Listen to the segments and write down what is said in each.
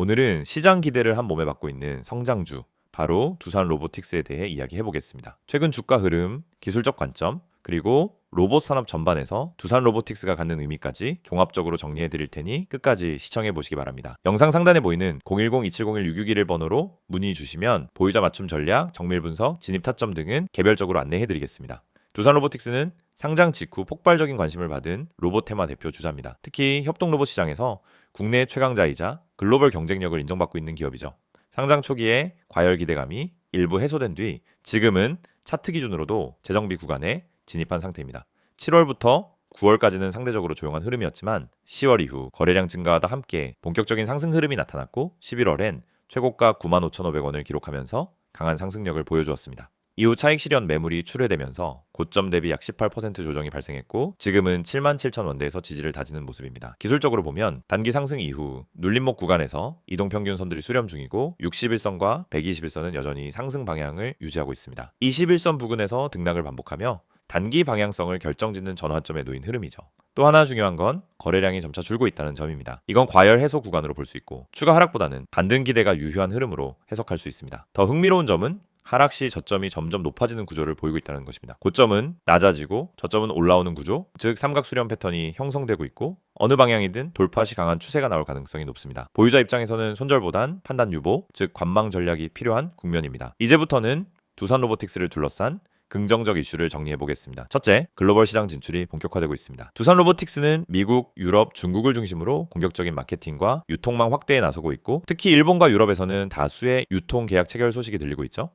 오늘은 시장 기대를 한 몸에 받고 있는 성장주, 바로 두산 로보틱스에 대해 이야기해 보겠습니다. 최근 주가 흐름, 기술적 관점, 그리고 로봇 산업 전반에서 두산 로보틱스가 갖는 의미까지 종합적으로 정리해 드릴 테니 끝까지 시청해 보시기 바랍니다. 영상 상단에 보이는 010-2701-6611 번호로 문의 주시면 보유자 맞춤 전략, 정밀 분석, 진입 타점 등은 개별적으로 안내해 드리겠습니다. 두산 로보틱스는 상장 직후 폭발적인 관심을 받은 로봇 테마 대표 주자입니다. 특히 협동 로봇 시장에서 국내 최강자이자 글로벌 경쟁력을 인정받고 있는 기업이죠. 상장 초기에 과열 기대감이 일부 해소된 뒤 지금은 차트 기준으로도 재정비 구간에 진입한 상태입니다. 7월부터 9월까지는 상대적으로 조용한 흐름이었지만 10월 이후 거래량 증가와 함께 본격적인 상승 흐름이 나타났고 11월엔 최고가 95,500원을 기록하면서 강한 상승력을 보여주었습니다. 이후 차익 실현 매물이 출회되면서 고점 대비 약 18% 조정이 발생했고 지금은 77,000원대에서 지지를 다지는 모습입니다. 기술적으로 보면 단기 상승 이후 눌림목 구간에서 이동평균 선들이 수렴 중이고 61선과 121선은 여전히 상승 방향을 유지하고 있습니다. 21선 부근에서 등락을 반복하며 단기 방향성을 결정짓는 전환점에 놓인 흐름이죠. 또 하나 중요한 건 거래량이 점차 줄고 있다는 점입니다. 이건 과열 해소 구간으로 볼 수 있고 추가 하락보다는 반등 기대가 유효한 흐름으로 해석할 수 있습니다. 더 흥미로운 점은 하락 시 저점이 점점 높아지는 구조를 보이고 있다는 것입니다. 고점은 낮아지고 저점은 올라오는 구조, 즉 삼각 수렴 패턴이 형성되고 있고 어느 방향이든 돌파 시 강한 추세가 나올 가능성이 높습니다. 보유자 입장에서는 손절보단 판단 유보, 즉 관망 전략이 필요한 국면입니다. 이제부터는 두산 로보틱스를 둘러싼 긍정적 이슈를 정리해 보겠습니다. 첫째, 글로벌 시장 진출이 본격화되고 있습니다. 두산 로보틱스는 미국, 유럽, 중국을 중심으로 공격적인 마케팅과 유통망 확대에 나서고 있고 특히 일본과 유럽에서는 다수의 유통 계약 체결 소식이 들리고 있죠.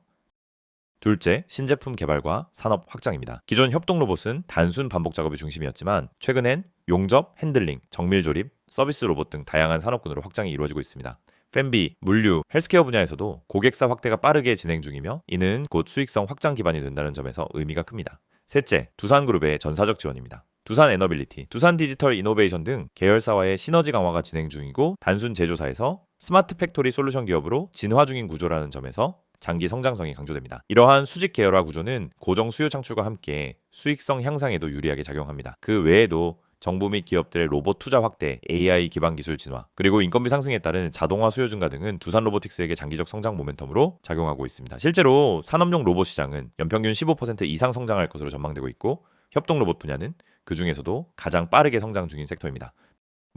둘째, 신제품 개발과 산업 확장입니다. 기존 협동 로봇은 단순 반복 작업이 중심이었지만 최근엔 용접, 핸들링, 정밀 조립, 서비스 로봇 등 다양한 산업군으로 확장이 이루어지고 있습니다. 팬비, 물류, 헬스케어 분야에서도 고객사 확대가 빠르게 진행 중이며 이는 곧 수익성 확장 기반이 된다는 점에서 의미가 큽니다. 셋째, 두산그룹의 전사적 지원입니다. 두산 에너빌리티, 두산 디지털 이노베이션 등 계열사와의 시너지 강화가 진행 중이고 단순 제조사에서 스마트 팩토리 솔루션 기업으로 진화 중인 구조라는 점에서 장기 성장성이 강조됩니다. 이러한 수직 계열화 구조는 고정 수요 창출과 함께 수익성 향상에도 유리하게 작용합니다. 그 외에도 정부 및 기업들의 로봇 투자 확대, AI 기반 기술 진화, 그리고 인건비 상승에 따른 자동화 수요 증가 등은 두산 로보틱스에게 장기적 성장 모멘텀으로 작용하고 있습니다. 실제로 산업용 로봇 시장은 연평균 15% 이상 성장할 것으로 전망되고 있고 협동 로봇 분야는 그 중에서도 가장 빠르게 성장 중인 섹터입니다.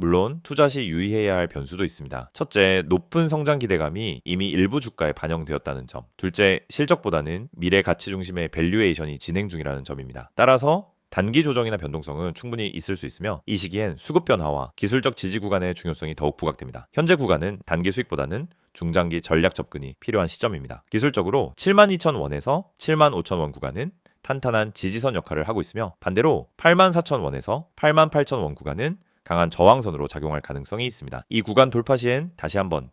물론 투자 시 유의해야 할 변수도 있습니다. 첫째, 높은 성장 기대감이 이미 일부 주가에 반영되었다는 점. 둘째, 실적보다는 미래 가치 중심의 밸류에이션이 진행 중이라는 점입니다. 따라서 단기 조정이나 변동성은 충분히 있을 수 있으며 이 시기엔 수급 변화와 기술적 지지 구간의 중요성이 더욱 부각됩니다. 현재 구간은 단기 수익보다는 중장기 전략 접근이 필요한 시점입니다. 기술적으로 72,000원에서 75,000원 구간은 탄탄한 지지선 역할을 하고 있으며 반대로 84,000원에서 88,000원 구간은 강한 저항선으로 작용할 가능성이 있습니다. 이 구간 돌파 시엔 다시 한번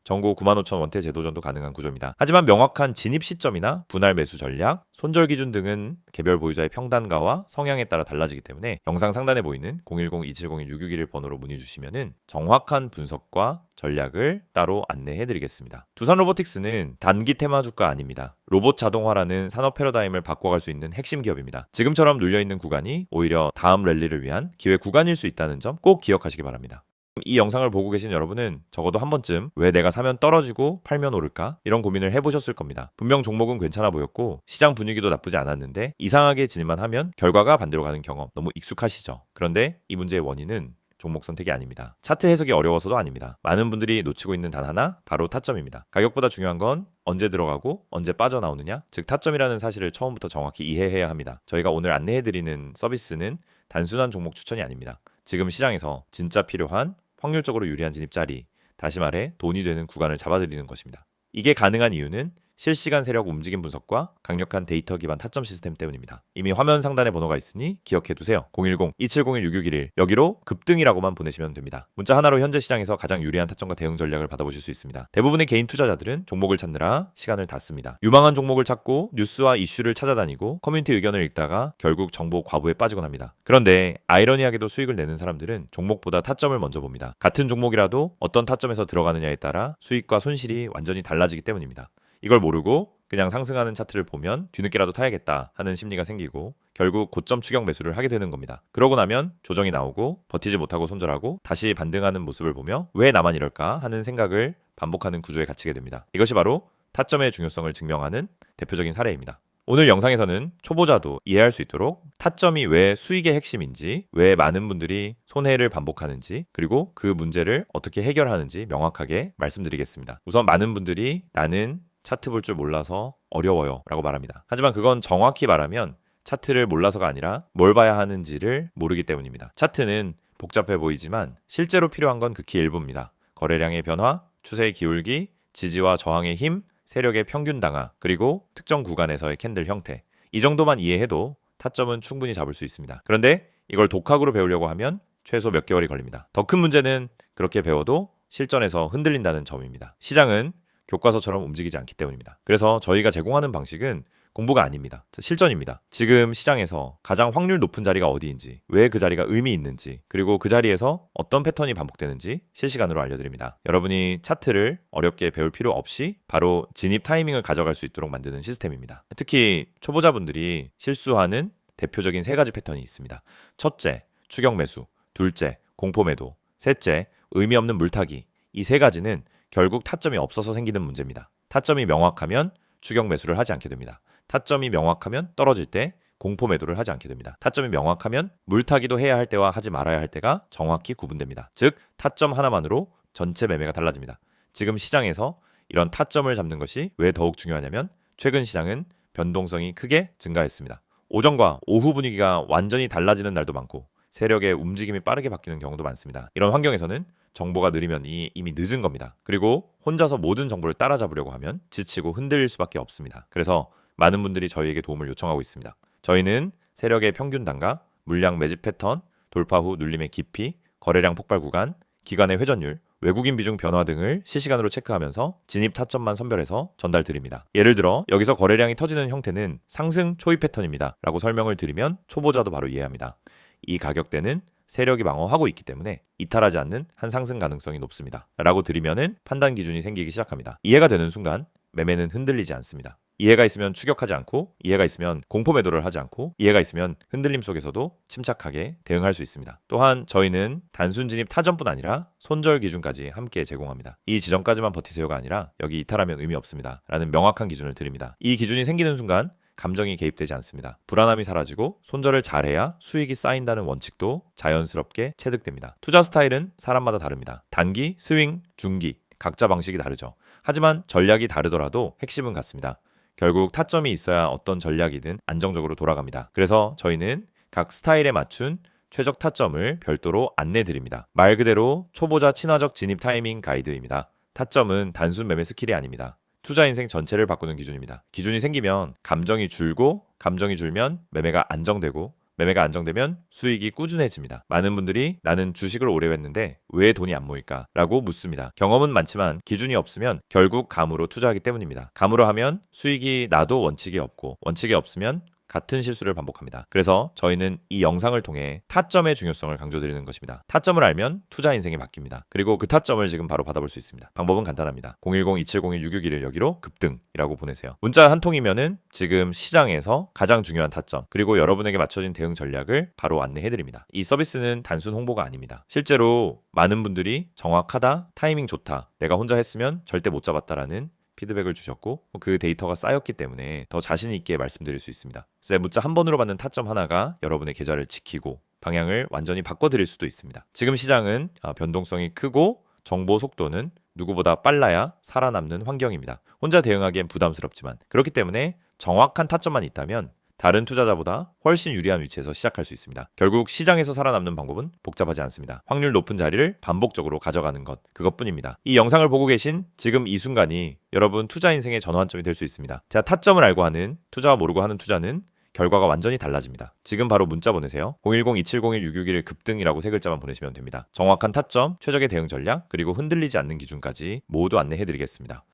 전고 95,000원대 재도전도 가능한 구조입니다. 하지만 명확한 진입 시점이나 분할 매수 전략, 손절 기준 등은 개별 보유자의 평단가와 성향에 따라 달라지기 때문에 영상 상단에 보이는 010-2701-6611 번호로 문의 주시면 정확한 분석과 전략을 따로 안내해 드리겠습니다. 두산 로보틱스는 단기 테마 주가 아닙니다. 로봇 자동화라는 산업 패러다임을 바꿔갈 수 있는 핵심 기업입니다. 지금처럼 눌려있는 구간이 오히려 다음 랠리를 위한 기회 구간일 수 있다는 점 꼭 기억하시기 바랍니다. 이 영상을 보고 계신 여러분은 적어도 한 번쯤 왜 내가 사면 떨어지고 팔면 오를까? 이런 고민을 해보셨을 겁니다. 분명 종목은 괜찮아 보였고 시장 분위기도 나쁘지 않았는데 이상하게 진입만 하면 결과가 반대로 가는 경험 너무 익숙하시죠? 그런데 이 문제의 원인은 종목 선택이 아닙니다. 차트 해석이 어려워서도 아닙니다. 많은 분들이 놓치고 있는 단 하나, 바로 타점입니다. 가격보다 중요한 건 언제 들어가고 언제 빠져나오느냐, 즉 타점이라는 사실을 처음부터 정확히 이해해야 합니다. 저희가 오늘 안내해드리는 서비스는 단순한 종목 추천이 아닙니다. 지금 시장에서 진짜 필요한 확률적으로 유리한 진입 자리, 다시 말해 돈이 되는 구간을 잡아드리는 것입니다. 이게 가능한 이유는 실시간 세력 움직임 분석과 강력한 데이터 기반 타점 시스템 때문입니다. 이미 화면 상단에 번호가 있으니 기억해두세요. 010-2701-6611 여기로 급등이라고만 보내시면 됩니다. 문자 하나로 현재 시장에서 가장 유리한 타점과 대응 전략을 받아보실 수 있습니다. 대부분의 개인 투자자들은 종목을 찾느라 시간을 다 씁니다. 유망한 종목을 찾고 뉴스와 이슈를 찾아다니고 커뮤니티 의견을 읽다가 결국 정보 과부에 빠지곤 합니다. 그런데 아이러니하게도 수익을 내는 사람들은 종목보다 타점을 먼저 봅니다. 같은 종목이라도 어떤 타점에서 들어가느냐에 따라 수익과 손실이 완전히 달라지기 때문입니다. 이걸 모르고 그냥 상승하는 차트를 보면 뒤늦게라도 타야겠다 하는 심리가 생기고 결국 고점 추격 매수를 하게 되는 겁니다. 그러고 나면 조정이 나오고 버티지 못하고 손절하고 다시 반등하는 모습을 보며 왜 나만 이럴까 하는 생각을 반복하는 구조에 갇히게 됩니다. 이것이 바로 타점의 중요성을 증명하는 대표적인 사례입니다. 오늘 영상에서는 초보자도 이해할 수 있도록 타점이 왜 수익의 핵심인지, 왜 많은 분들이 손해를 반복하는지, 그리고 그 문제를 어떻게 해결하는지 명확하게 말씀드리겠습니다. 우선 많은 분들이 나는 차트 볼 줄 몰라서 어려워요 라고 말합니다. 하지만 그건 정확히 말하면 차트를 몰라서가 아니라 뭘 봐야 하는지를 모르기 때문입니다. 차트는 복잡해 보이지만 실제로 필요한 건 극히 일부입니다. 거래량의 변화, 추세의 기울기, 지지와 저항의 힘, 세력의 평균 당하, 그리고 특정 구간에서의 캔들 형태. 이 정도만 이해해도 타점은 충분히 잡을 수 있습니다. 그런데 이걸 독학으로 배우려고 하면 최소 몇 개월이 걸립니다. 더 큰 문제는 그렇게 배워도 실전에서 흔들린다는 점입니다. 시장은 교과서처럼 움직이지 않기 때문입니다. 그래서 저희가 제공하는 방식은 공부가 아닙니다. 실전입니다. 지금 시장에서 가장 확률 높은 자리가 어디인지, 왜 그 자리가 의미 있는지, 그리고 그 자리에서 어떤 패턴이 반복되는지 실시간으로 알려드립니다. 여러분이 차트를 어렵게 배울 필요 없이 바로 진입 타이밍을 가져갈 수 있도록 만드는 시스템입니다. 특히 초보자분들이 실수하는 대표적인 세 가지 패턴이 있습니다. 첫째, 추격 매수. 둘째, 공포 매도. 셋째, 의미 없는 물타기. 이 세 가지는 결국 타점이 없어서 생기는 문제입니다. 타점이 명확하면 추격 매수를 하지 않게 됩니다. 타점이 명확하면 떨어질 때 공포 매도를 하지 않게 됩니다. 타점이 명확하면 물타기도 해야 할 때와 하지 말아야 할 때가 정확히 구분됩니다. 즉 타점 하나만으로 전체 매매가 달라집니다. 지금 시장에서 이런 타점을 잡는 것이 왜 더욱 중요하냐면 최근 시장은 변동성이 크게 증가했습니다. 오전과 오후 분위기가 완전히 달라지는 날도 많고 세력의 움직임이 빠르게 바뀌는 경우도 많습니다. 이런 환경에서는 정보가 느리면 이미 늦은 겁니다. 그리고 혼자서 모든 정보를 따라잡으려고 하면 지치고 흔들릴 수밖에 없습니다. 그래서 많은 분들이 저희에게 도움을 요청하고 있습니다. 저희는 세력의 평균 단가, 물량 매집 패턴, 돌파 후 눌림의 깊이, 거래량 폭발 구간, 기간의 회전율, 외국인 비중 변화 등을 실시간으로 체크하면서 진입 타점만 선별해서 전달드립니다. 예를 들어 여기서 거래량이 터지는 형태는 상승 초입 패턴입니다 라고 설명을 드리면 초보자도 바로 이해합니다. 이 가격대는 세력이 방어하고 있기 때문에 이탈하지 않는 한 상승 가능성이 높습니다 라고 드리면은 판단 기준이 생기기 시작합니다. 이해가 되는 순간 매매는 흔들리지 않습니다. 이해가 있으면 추격하지 않고, 이해가 있으면 공포 매도를 하지 않고, 이해가 있으면 흔들림 속에서도 침착하게 대응할 수 있습니다. 또한 저희는 단순 진입 타점뿐 아니라 손절 기준까지 함께 제공합니다. 이 지점까지만 버티세요가 아니라 여기 이탈하면 의미 없습니다 라는 명확한 기준을 드립니다. 이 기준이 생기는 순간 감정이 개입되지 않습니다. 불안함이 사라지고 손절을 잘해야 수익이 쌓인다는 원칙도 자연스럽게 체득됩니다. 투자 스타일은 사람마다 다릅니다. 단기, 스윙, 중기 각자 방식이 다르죠. 하지만 전략이 다르더라도 핵심은 같습니다. 결국 타점이 있어야 어떤 전략이든 안정적으로 돌아갑니다. 그래서 저희는 각 스타일에 맞춘 최적 타점을 별도로 안내드립니다. 말 그대로 초보자 친화적 진입 타이밍 가이드입니다. 타점은 단순 매매 스킬이 아닙니다. 투자 인생 전체를 바꾸는 기준입니다. 기준이 생기면 감정이 줄고, 감정이 줄면 매매가 안정되고, 매매가 안정되면 수익이 꾸준해집니다. 많은 분들이 나는 주식을 오래 했는데 왜 돈이 안 모일까? 라고 묻습니다. 경험은 많지만 기준이 없으면 결국 감으로 투자하기 때문입니다. 감으로 하면 수익이 나도 원칙이 없고, 원칙이 없으면 같은 실수를 반복합니다. 그래서 저희는 이 영상을 통해 타점의 중요성을 강조드리는 것입니다. 타점을 알면 투자 인생이 바뀝니다. 그리고 그 타점을 지금 바로 받아볼 수 있습니다. 방법은 간단합니다. 010-2701-661을 여기로 급등이라고 보내세요. 문자 한 통이면은 지금 시장에서 가장 중요한 타점, 그리고 여러분에게 맞춰진 대응 전략을 바로 안내해드립니다. 이 서비스는 단순 홍보가 아닙니다. 실제로 많은 분들이 정확하다, 타이밍 좋다, 내가 혼자 했으면 절대 못 잡았다라는 피드백을 주셨고 그 데이터가 쌓였기 때문에 더 자신 있게 말씀드릴 수 있습니다. 그래서 문자 한 번으로 받는 타점 하나가 여러분의 계좌를 지키고 방향을 완전히 바꿔드릴 수도 있습니다. 지금 시장은 변동성이 크고 정보 속도는 누구보다 빨라야 살아남는 환경입니다. 혼자 대응하기엔 부담스럽지만 그렇기 때문에 정확한 타점만 있다면 다른 투자자보다 훨씬 유리한 위치에서 시작할 수 있습니다. 결국 시장에서 살아남는 방법은 복잡하지 않습니다. 확률 높은 자리를 반복적으로 가져가는 것, 그것뿐입니다. 이 영상을 보고 계신 지금 이 순간이 여러분 투자 인생의 전환점이 될 수 있습니다. 제가 타점을 알고 하는, 투자와 모르고 하는 투자는 결과가 완전히 달라집니다. 지금 바로 문자 보내세요. 010-2701-661 급등이라고 세 글자만 보내시면 됩니다. 정확한 타점, 최적의 대응 전략, 그리고 흔들리지 않는 기준까지 모두 안내해드리겠습니다.